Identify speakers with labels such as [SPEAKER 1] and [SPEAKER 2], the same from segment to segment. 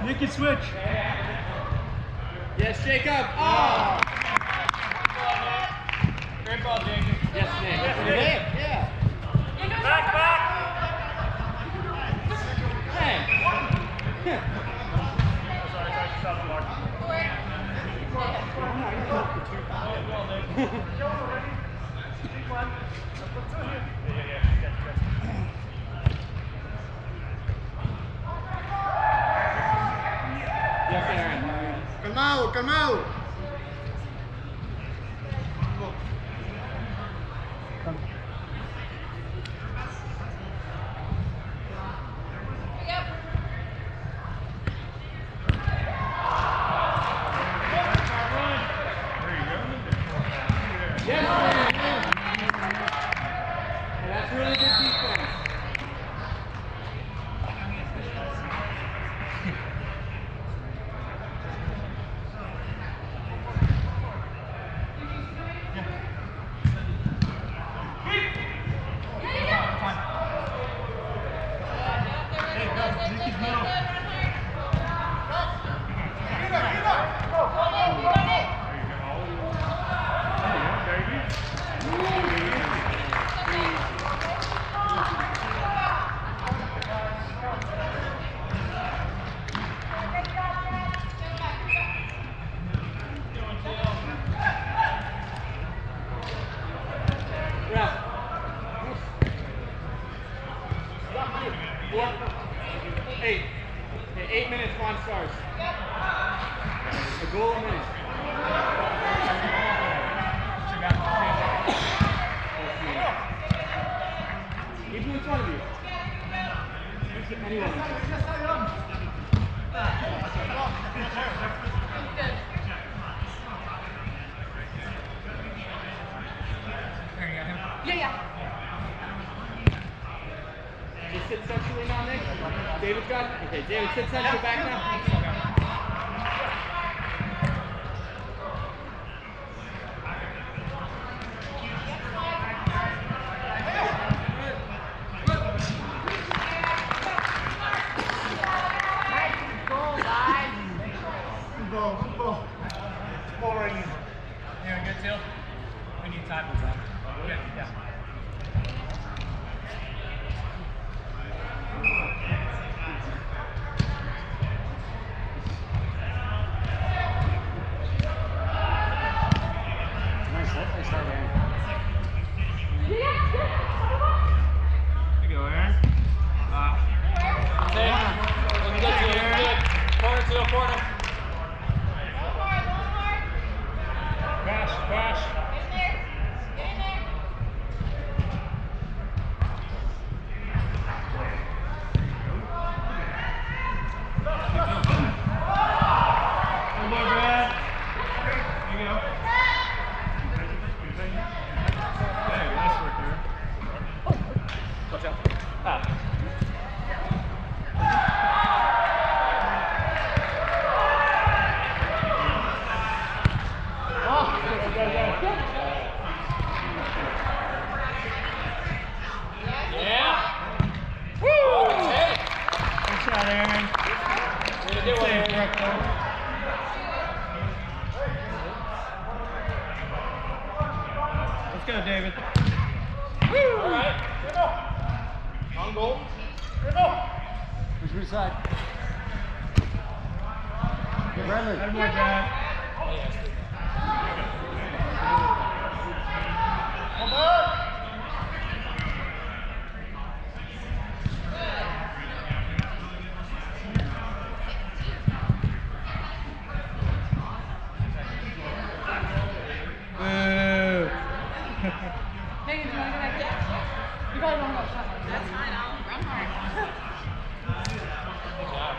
[SPEAKER 1] Nicky, switch.
[SPEAKER 2] Yes, Jacob. Oh!
[SPEAKER 1] Great ball, Jacob.
[SPEAKER 2] Yes, Nick. Yeah.
[SPEAKER 1] Back.
[SPEAKER 2] Hey.
[SPEAKER 1] Sorry, I yourself a mark.
[SPEAKER 2] Yes, Aaron.
[SPEAKER 3] Calmado.
[SPEAKER 2] Yes, and that's really good defense. Eight. Okay, 8 minutes, 1 stars. A goal a minute. Keep in front of you. Anyone.
[SPEAKER 4] Yeah.
[SPEAKER 2] You sit centrally now, Nick? David's got it? Okay, David, sit centrally back now.
[SPEAKER 3] Football.
[SPEAKER 1] Boring. Yeah, good too. We need time to run. Good, yeah.
[SPEAKER 3] Nice start, Aaron.
[SPEAKER 1] There you go, Aaron. Corner. Pass. Good boy, Brad. There you go. Hey, nice work there.
[SPEAKER 2] Watch out.
[SPEAKER 1] Yeah. Woo! Good shot, Aaron. Good save, Brooke. Let's go, David. Woo! All right. On goal.
[SPEAKER 3] Which side? Good Bradley.
[SPEAKER 1] Good boy, Brad. Boo.
[SPEAKER 4] Megan, do you want to go back there? You probably want to go shot. That's fine. I'll run hard.
[SPEAKER 1] Good job.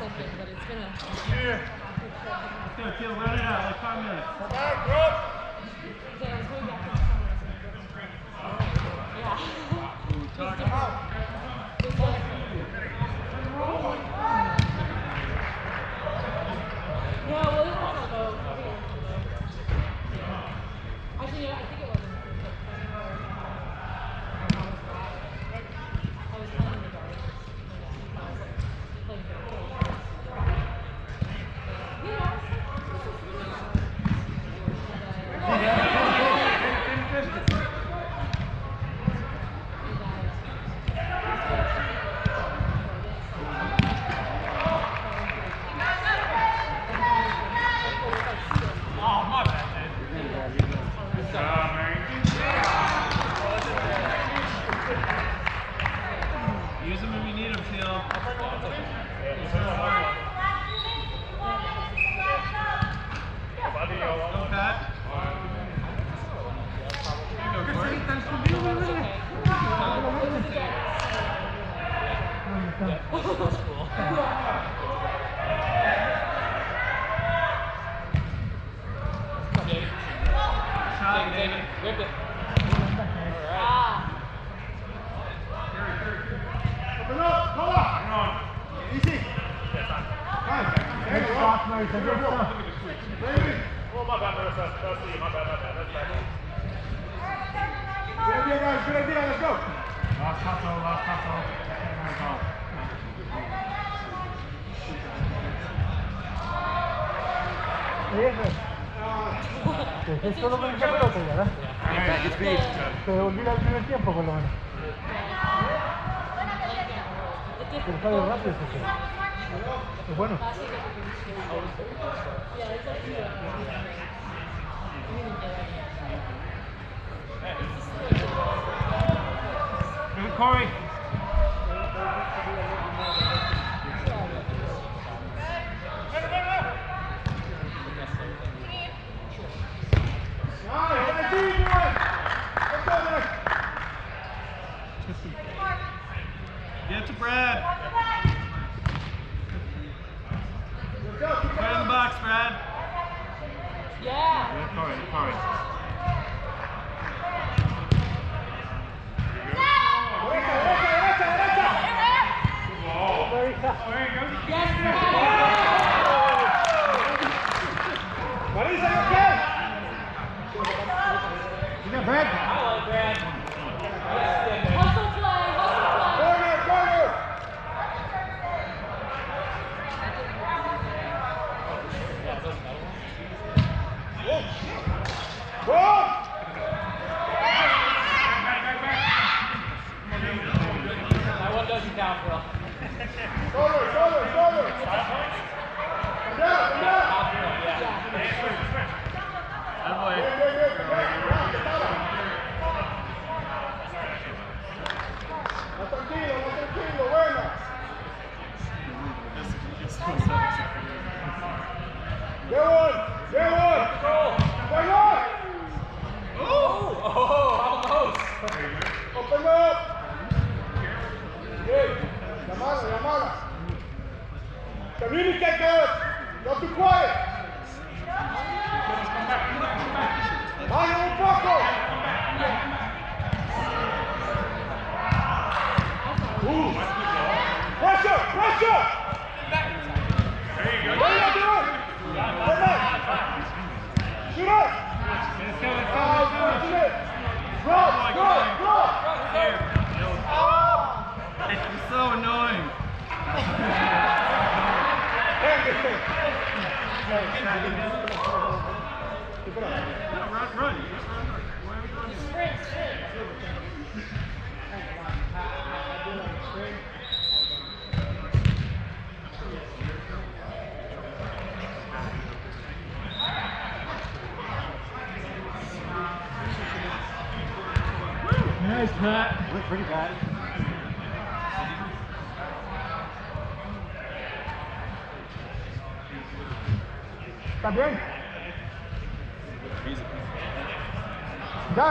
[SPEAKER 4] something, but it's gonna.
[SPEAKER 1] Here. Let's go, Teal. Run it out like 5 minutes.
[SPEAKER 4] So I was going back to the summer. Yeah. It's like, no, well, it was on boat. Actually, yeah, I think it was. I was playing in the dark. I was like playing the
[SPEAKER 1] Oh, my bad, man. Good job, man. Use them if you need them, Teal. Go, Pat. Shot, David.
[SPEAKER 2] Rip it.
[SPEAKER 3] Open up, come on. Easy. Nice. Good shot, mate. Good shot. Baby.
[SPEAKER 1] Oh, my bad, that's you. My bad. That's bad.
[SPEAKER 3] Good idea, guys. Good idea. Let's go.
[SPEAKER 1] Last hustle.
[SPEAKER 3] Es solo con esa pelota ya, ¿verdad? Se olvida el primer tiempo, por lo menos. Pero sabe rápido eso. Es bueno.
[SPEAKER 1] Good, Corey. Get to Brad. Right in the box, Brad.
[SPEAKER 4] Yeah.
[SPEAKER 1] Good, Corey.
[SPEAKER 3] Marisa, you okay? You got Brad?
[SPEAKER 2] I like Brad.
[SPEAKER 4] Hustle play.
[SPEAKER 3] Corner. Go!
[SPEAKER 2] That one doesn't count, Phil.
[SPEAKER 3] Shoulder. Come down. Tranquilo, bueno. Get one.
[SPEAKER 2] Almost.
[SPEAKER 3] Open up. Good. La mala. Communicate good. Not too quiet. Baja un poco. Pressure.
[SPEAKER 1] There you go.
[SPEAKER 3] What are you doing? Shoot up.
[SPEAKER 1] Let's go.
[SPEAKER 3] Go.
[SPEAKER 1] Here. It's so annoying. Run. Nice, Pat.
[SPEAKER 3] Look pretty bad. ¿Está bien? Da.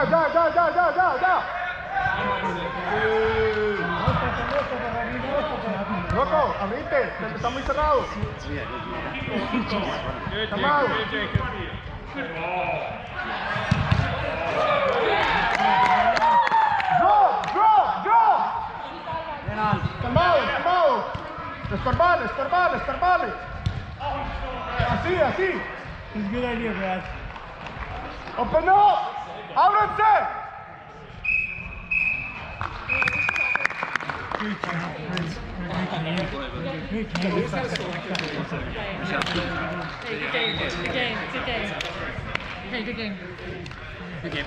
[SPEAKER 3] No Rocco, abrite, está muy cerrado.
[SPEAKER 1] Good,
[SPEAKER 3] Come out.
[SPEAKER 1] Jake. Good, Jake. Good for you.
[SPEAKER 3] Draw! Calmado. Escorbale. Así.
[SPEAKER 5] It's a good idea, Brad.
[SPEAKER 3] Open up. Ábranse.
[SPEAKER 4] Hey, good game. Hey, good game.
[SPEAKER 2] Good game.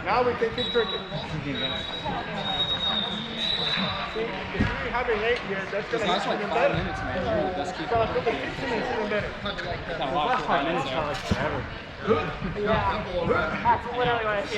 [SPEAKER 3] Now we can keep drinking. See, if you haven't ate yet, that's gonna
[SPEAKER 2] Last
[SPEAKER 3] be
[SPEAKER 2] like
[SPEAKER 3] even
[SPEAKER 2] 5
[SPEAKER 3] better.
[SPEAKER 2] minutes, man. Just keep
[SPEAKER 3] So I feel the kitchen is even better.
[SPEAKER 2] Last 5 minutes.
[SPEAKER 3] That's literally what I feel.